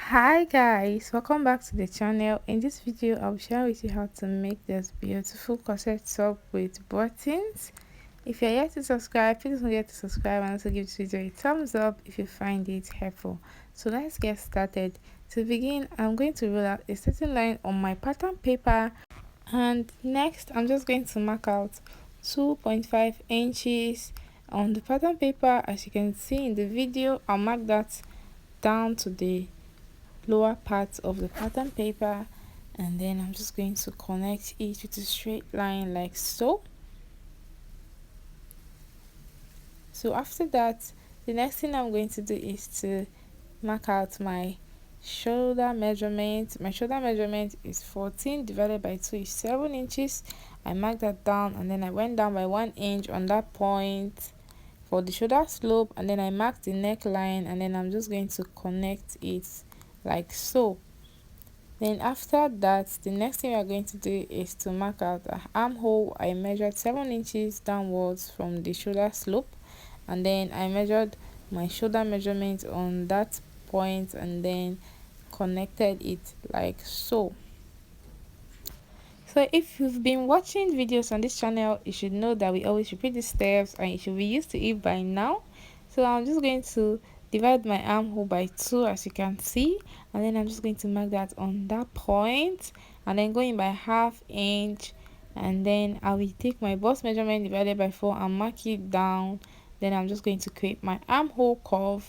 Hi guys, welcome back to the channel. In this video I'll share with you how to make this beautiful corset top with buttons. If you're yet to subscribe, please don't forget to subscribe and also give this video a thumbs up if you find it helpful. So let's get started. To begin, I'm going to roll out a certain line on my pattern paper, and next I'm just going to mark out 2.5 inches on the pattern paper. As you can see in the video, I'll mark that down to the lower part of the pattern paper, and then I'm just going to connect it with a straight line like so. So after that, the next thing I'm going to do is to mark out my shoulder measurement. My shoulder measurement is 14 divided by 2 is 7 inches. I marked that down, and then I went down by 1 inch on that point for the shoulder slope, and then I marked the neckline, and then I'm just going to connect it like so. Then after that, the next thing we are going to do is to mark out the armhole. I measured 7 inches downwards from the shoulder slope, and then I measured my shoulder measurement on that point and then connected it like so. So if you've been watching videos on this channel, you should know that we always repeat the steps and you should be used to it by now. So I'm just going to divide my armhole by 2, as you can see, and then I'm just going to mark that on that point, and then going by ½ inch, and then I will take my bust measurement divided by 4 and mark it down. Then I'm just going to create my armhole curve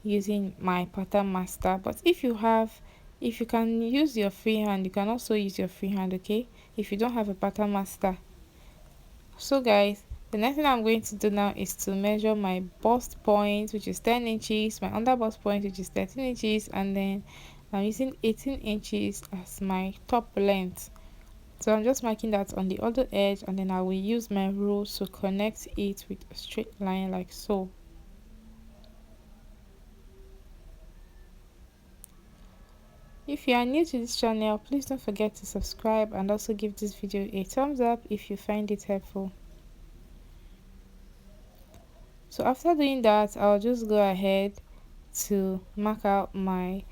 using my pattern master. But if you can use your freehand, you can also use your freehand, okay, if you don't have a pattern master. So guys, the next thing I'm going to do now is to measure my bust point, which is 10 inches, my under bust point, which is 13 inches, and then I'm using 18 inches as my top length. So I'm just marking that on the other edge, and then I will use my rule to connect it with a straight line like so. If you are new to this channel, please don't forget to subscribe and also give this video a thumbs up if you find it helpful. So after doing that, I'll just go ahead to mark out my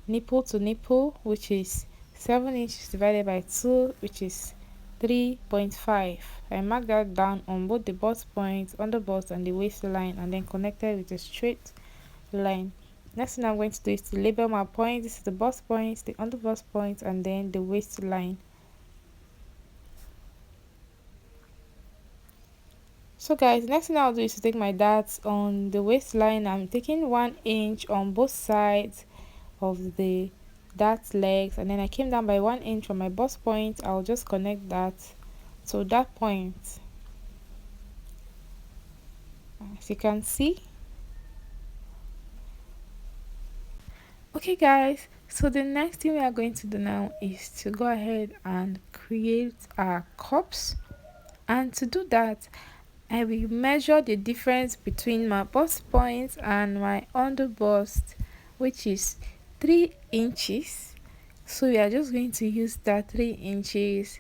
nipple to nipple, which is 7 inches divided by 2, which is 3.5. I mark that down on both the bust point, under bust, and the waistline, and then connected with a straight line. Next thing I'm going to do is to label my point. This is the bust point, the under bust point, and then the waistline. So guys, the next thing I'll do is to take my darts on the waistline. I'm taking 1 inch on both sides of the dart legs, and then I came down by 1 inch from my bust point. I'll just connect that to that point, as you can see. Okay guys, so the next thing we are going to do now is to go ahead and create our cups. And to do that, I will measure the difference between my bust point and my under bust, which is 3 inches. So we are just going to use that 3 inches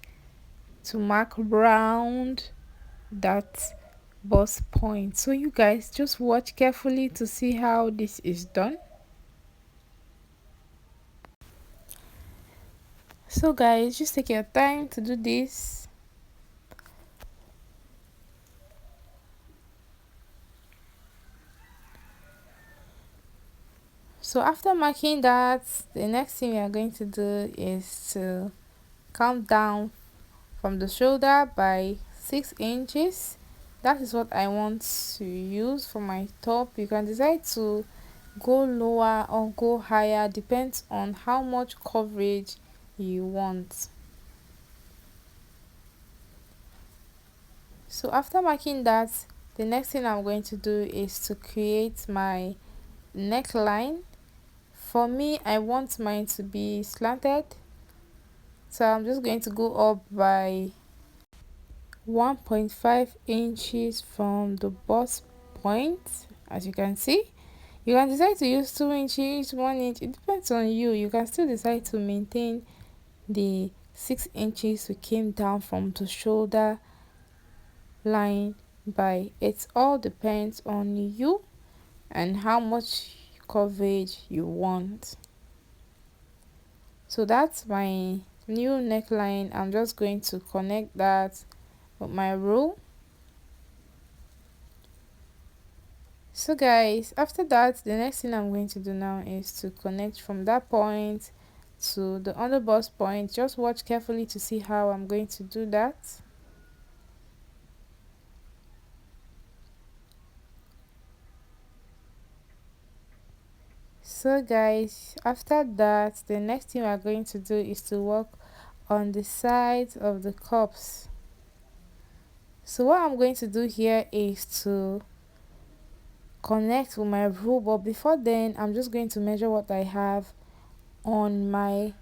to mark round that bust point. So you guys just watch carefully to see how this is done. So guys, just take your time to do this. So after marking that, the next thing we are going to do is to count down from the shoulder by 6 inches. That is what I want to use for my top. You can decide to go lower or go higher, depends on how much coverage you want. So after marking that, the next thing I'm going to do is to create my neckline. For me, I want mine to be slanted, so I'm just going to go up by 1.5 inches from the bust point. As you can see, you can decide to use 2 inches, 1 inch, it depends on you. You can still decide to maintain the 6 inches we came down from the shoulder line by. It all depends on you and how much coverage you want. So that's my new neckline. I'm just going to connect that with my rule. So guys, after that, the next thing I'm going to do now is to connect from that point to the underbust point. Just watch carefully to see how I'm going to do that. So guys, after that, the next thing we are going to do is to work on the sides of the cups. So what I'm going to do here is to connect with my rule, but before then I'm just going to measure what I have on my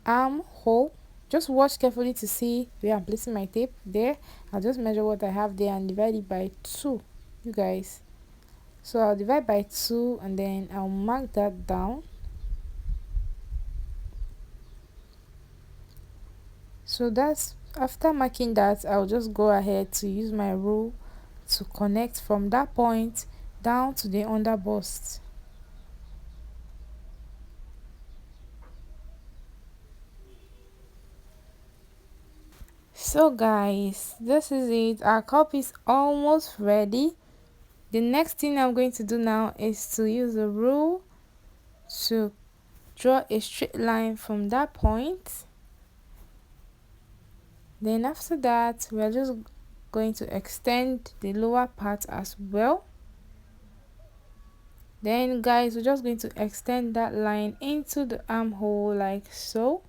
armhole. Just watch carefully to see where I'm placing my tape. There, I'll just measure what I have there and divide it by 2, you guys. So I'll divide by 2 and then I'll mark that down. So that's after marking that, I'll just go ahead to use my rule to connect from that point down to the underbust. So guys, this is it. Our cup is almost ready. The next thing I'm going to do now is to use a rule to draw a straight line from that point. Then after that, we are just going to extend the lower part as well. Then guys, we're just going to extend that line into the armhole like so.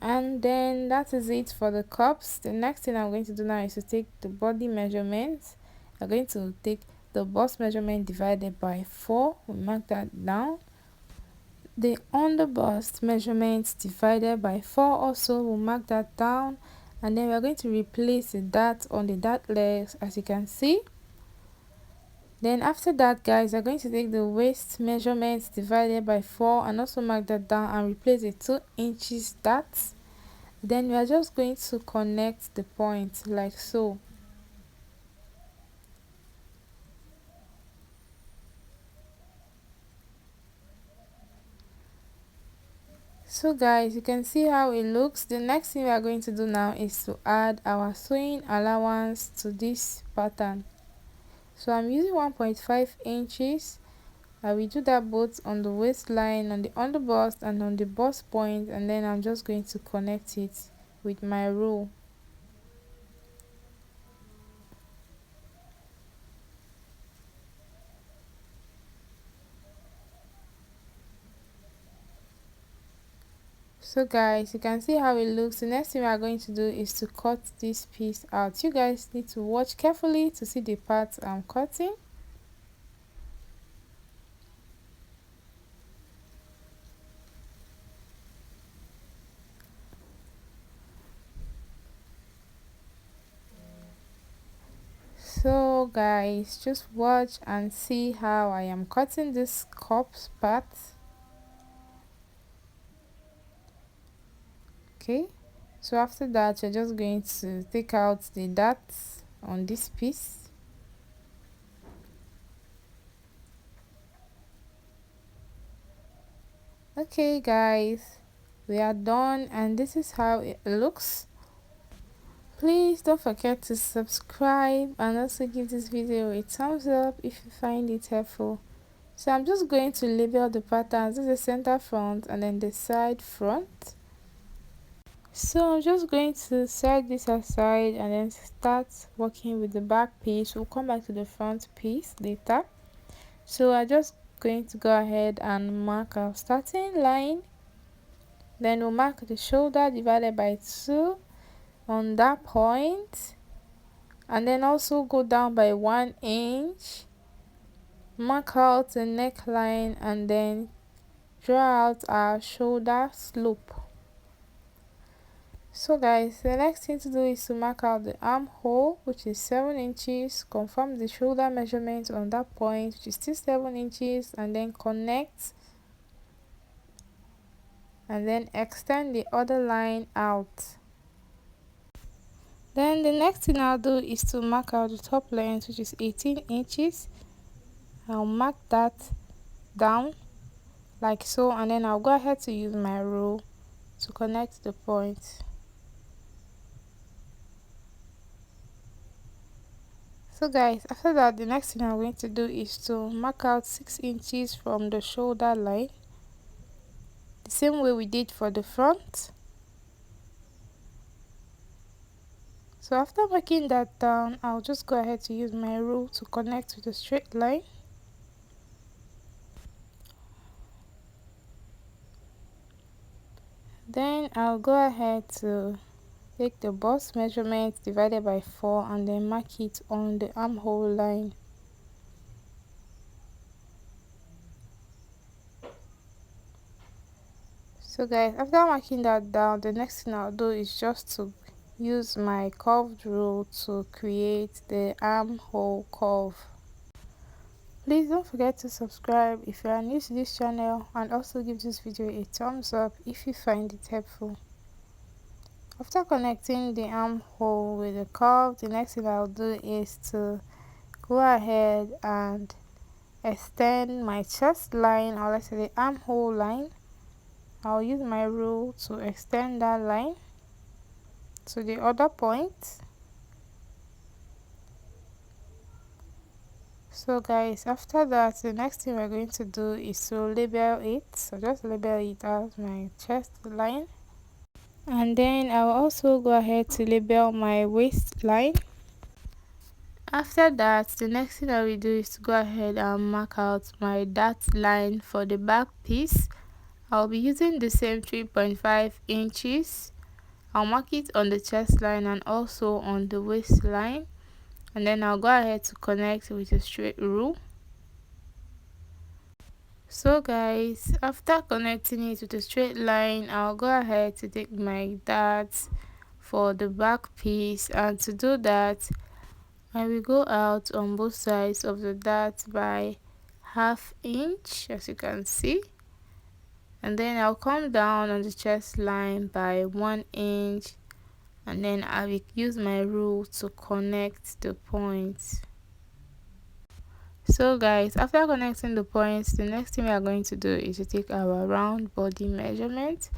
And then that is it for the cups. The next thing I'm going to do now is to take the body measurements. I'm going to take the bust measurement divided by 4. We mark that down. The underbust measurements divided by 4 also, we'll mark that down. And then we're going to replace the dart on the dart legs, as you can see. Then after that guys, we're going to take the waist measurements divided by 4 and also mark that down and replace the 2 inches dart. Then we are just going to connect the point like so. So guys, you can see how it looks. The next thing we are going to do now is to add our sewing allowance to this pattern. So I'm using 1.5 inches. I will do that both on the waistline, on the underbust and on the bust point, and then I'm just going to connect it with my rule. So guys, you can see how it looks. The next thing we are going to do is to cut this piece out. You guys need to watch carefully to see the parts I'm cutting. So guys, just watch and see how I am cutting this cups part. Okay, so after that you're just going to take out the darts on this piece. Okay guys, we are done and this is how it looks. Please don't forget to subscribe and also give this video a thumbs up if you find it helpful. So I'm just going to label the patterns. This is the center front and then the side front. So I'm just going to set this aside and then start working with the back piece. We'll come back to the front piece later. So I'm just going to go ahead and mark our starting line. Then we'll mark the shoulder divided by 2 on that point, and then also go down by 1 inch, mark out the neckline, and then draw out our shoulder slope. So guys, the next thing to do is to mark out the armhole, which is 7 inches, confirm the shoulder measurement on that point, which is still 7 inches, and then connect and then extend the other line out. Then the next thing I'll do is to mark out the top length, which is 18 inches. I'll mark that down like so, and then I'll go ahead to use my rule to connect the point. So guys, after that, the next thing I'm going to do is to mark out 6 inches from the shoulder line, the same way we did for the front. So after marking that down, I'll just go ahead to use my rule to connect with a straight line. Then I'll go ahead to take the bust measurement divided by 4 and then mark it on the armhole line. So guys, after marking that down, the next thing I'll do is just to use my curved rule to create the armhole curve. Please don't forget to subscribe if you are new to this channel, and also give this video a thumbs up if you find it helpful. After connecting the armhole with the curve, the next thing I'll do is to go ahead and extend my chest line, or let's say the armhole line. I'll use my rule to extend that line to the other point. So guys, after that, the next thing we're going to do is to label it. So just label it as my chest line, and then I'll also go ahead to label my waistline. After that, the next thing I will do is to go ahead and mark out my dart line for the back piece. I'll be using the same 3.5 inches. I'll mark it on the chest line and also on the waistline, and then I'll go ahead to connect with a straight rule. So guys, after connecting it with a straight line, I'll go ahead to take my darts for the back piece, and to do that, I will go out on both sides of the dart by ½ inch, as you can see, and then I'll come down on the chest line by 1 inch, and then I will use my rule to connect the points. So guys, after connecting the points, the next thing we are going to do is to take our round body measurement.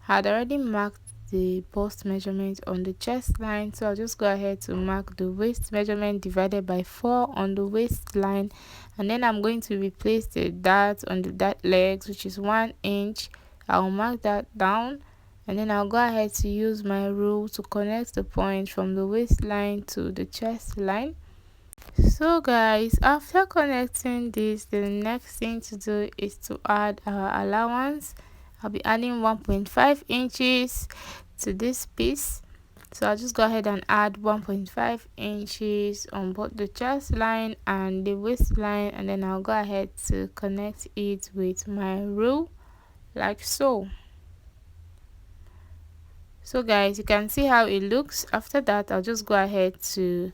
I had already marked the bust measurement on the chest line, so I'll just go ahead to mark the waist measurement divided by 4 on the waistline, and then I'm going to replace the dart on the dart legs, which is 1 inch. I'll mark that down, and then I'll go ahead to use my rule to connect the point from the waistline to the chest line. So guys, after connecting this, the next thing to do is to add our allowance. I'll be adding 1.5 inches to this piece, so I'll just go ahead and add 1.5 inches on both the chest line and the waistline, and then I'll go ahead to connect it with my rule like so. So guys, you can see how it looks. After that, I'll just go ahead to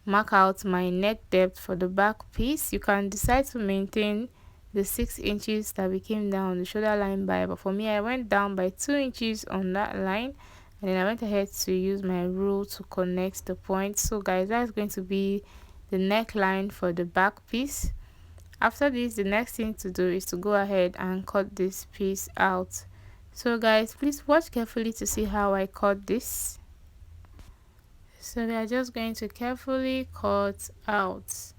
mark out my neck depth for the back piece. You can decide to maintain the 6 inches that we came down on the shoulder line by, but for me, I went down by 2 inches on that line, and then I went ahead to use my rule to connect the points. So guys, that's going to be the neckline for the back piece. After this, the next thing to do is to go ahead and cut this piece out. So guys, please watch carefully to see how I cut this. So we are just going to carefully cut out.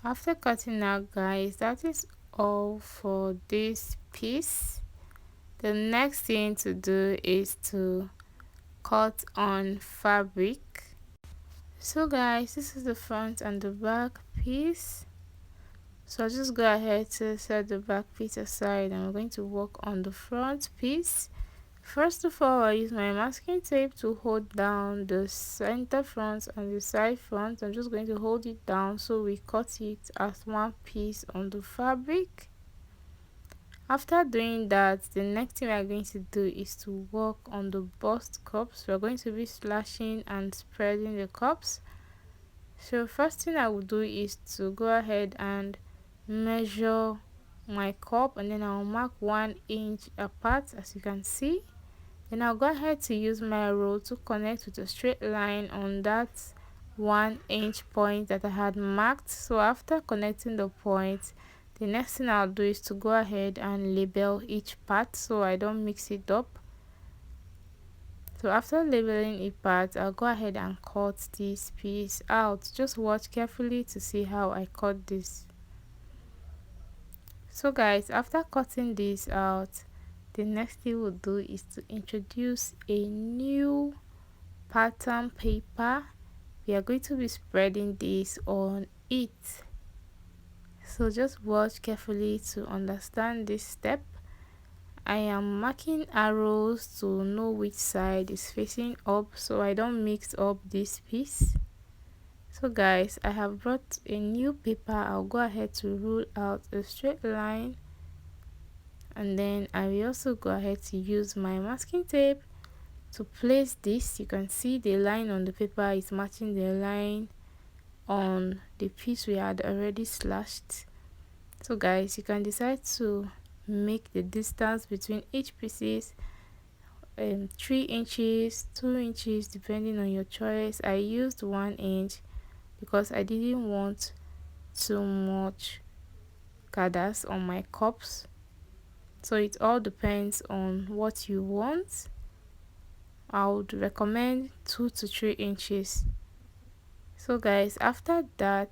After cutting out, guys, that is all for this piece. The next thing to do is to cut on fabric. So guys, this is the front and the back piece. So I'll just go ahead to set the back piece aside, and we're going to work on the front piece. First of all, I use my masking tape to hold down the center front and the side front. I'm just going to hold it down so we cut it as one piece on the fabric. After doing that, the next thing we are going to do is to work on the bust cups. We're going to be slashing and spreading the cups. So first thing I will do is to go ahead and measure my cup, and then I'll mark 1 inch apart, as you can see. Then I'll go ahead to use my rule to connect with a straight line on that 1 inch point that I had marked. So after connecting the point, the next thing I'll do is to go ahead and label each part so I don't mix it up. So after labeling each part, I'll go ahead and cut this piece out. Just watch carefully to see how I cut this. So guys, after cutting this out, the next thing we'll do is to introduce a new pattern paper. We are going to be spreading this on it. So just watch carefully to understand this step. I am marking arrows to know which side is facing up so I don't mix up this piece. So guys, I have brought a new paper. I'll go ahead to rule out a straight line, and then I will also go ahead to use my masking tape to place this. You can see the line on the paper is matching the line on the piece we had already slashed. So guys, you can decide to make the distance between each pieces 3 inches, 2 inches, depending on your choice. I used 1 inch because I didn't want too much gathers on my cups. So it all depends on what you want. I would recommend 2 to 3 inches. So guys, after that,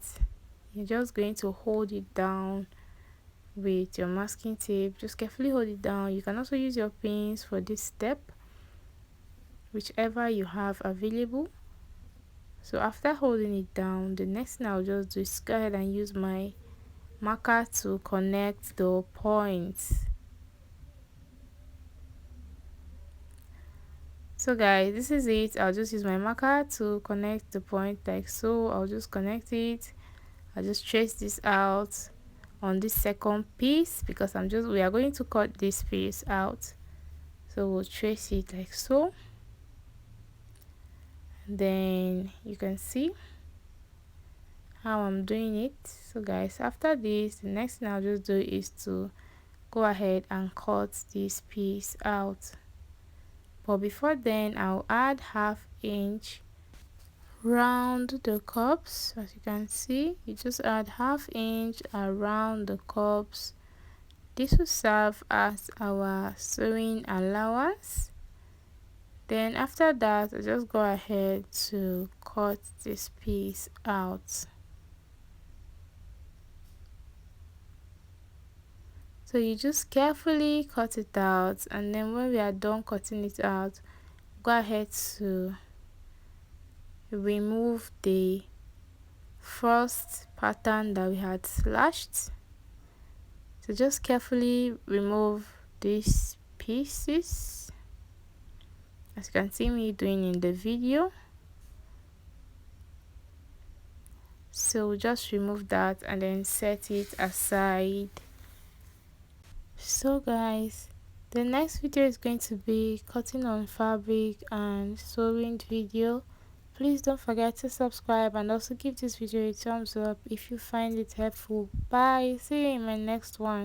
you're just going to hold it down with your masking tape. Just carefully hold it down. You can also use your pins for this step, whichever you have available. So after holding it down, the next thing I'll just do is go ahead and use my marker to connect the points. So guys, this is it. I'll just use my marker to connect the point like so. I'll just connect it. I'll just trace this out on this second piece because we are going to cut this piece out. So we'll trace it like so. Then you can see how I'm doing it. So guys, after this, the next thing I'll just do is to go ahead and cut this piece out. But before then, I'll add 1/2 inch round the cups. As you can see, you just add 1/2 inch around the cups. This will serve as our sewing allowance. Then after that, I just go ahead to cut this piece out. So you just carefully cut it out, and then when we are done cutting it out, go ahead to remove the first pattern that we had slashed. So just carefully remove these pieces, as you can see me doing in the video. So just remove that and then set it aside. So guys, the next video is going to be cutting on fabric and sewing video. Please don't forget to subscribe and also give this video a thumbs up if you find it helpful. Bye, see you in my next one.